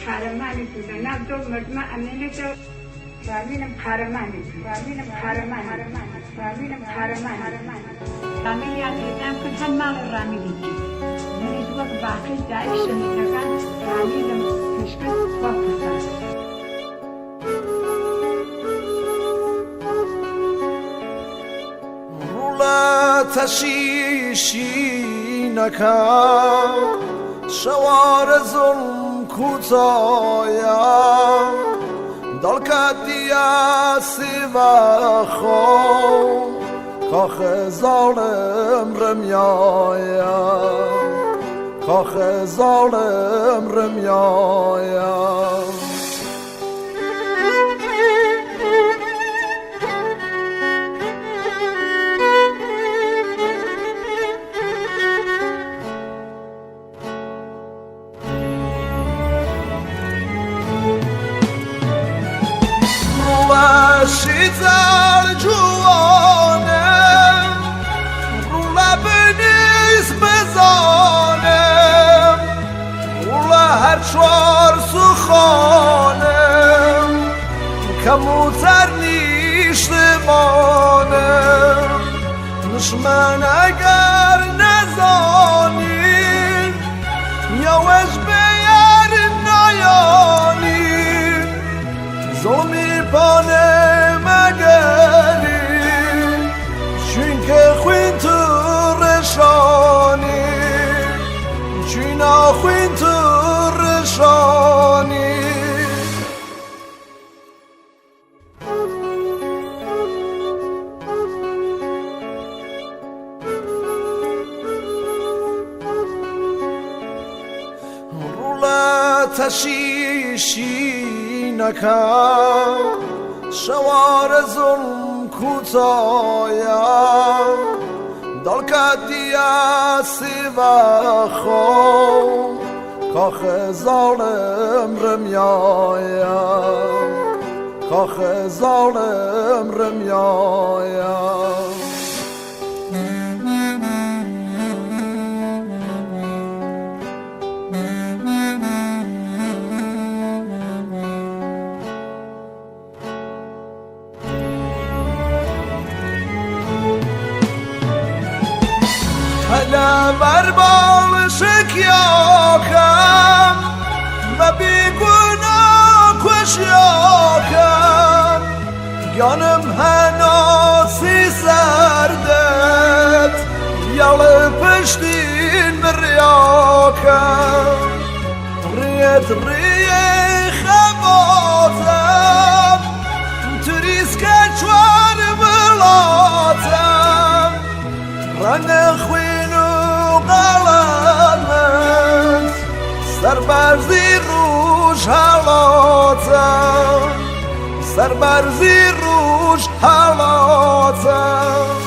kahramanı tutan, nabdo mırtma annene de Raminam kahramanı, Raminam kahramanı, Raminam kahramanı. Familia neden kunhanmalı Raminiki. Nizvak bakı daişini takan Raminam kışkı vakıflar. تشیشی نکن شوار ظلم کوتایم دل کدیا سیوا خون کاخ ظالم رمیایم کاخ ظالم رمیایم شیطان جوانم رو لب نیز بزانم رو هر چهار سخانم کموتر نیشتمانم دشمن اگر نزانی یا وش بیار نایانی ظلمی پانه چونکه خوین تو رشانی چینا خوین تو رشانی رولا تشیشی نکن شوار ظلم کوتایم دل کدیا سیوا خون کاخ ظالم رمیایم کاخ ظالم رمیایم هلا بربال شکیاکم و بیگناه کشیاکم گانم هناسی سردت یال پشتین بریاکم ریت خباتم تریس که چوار بلاتم رنگ خوینو قلمت سربرزی روش حالاتم سربرزی روش حالاتم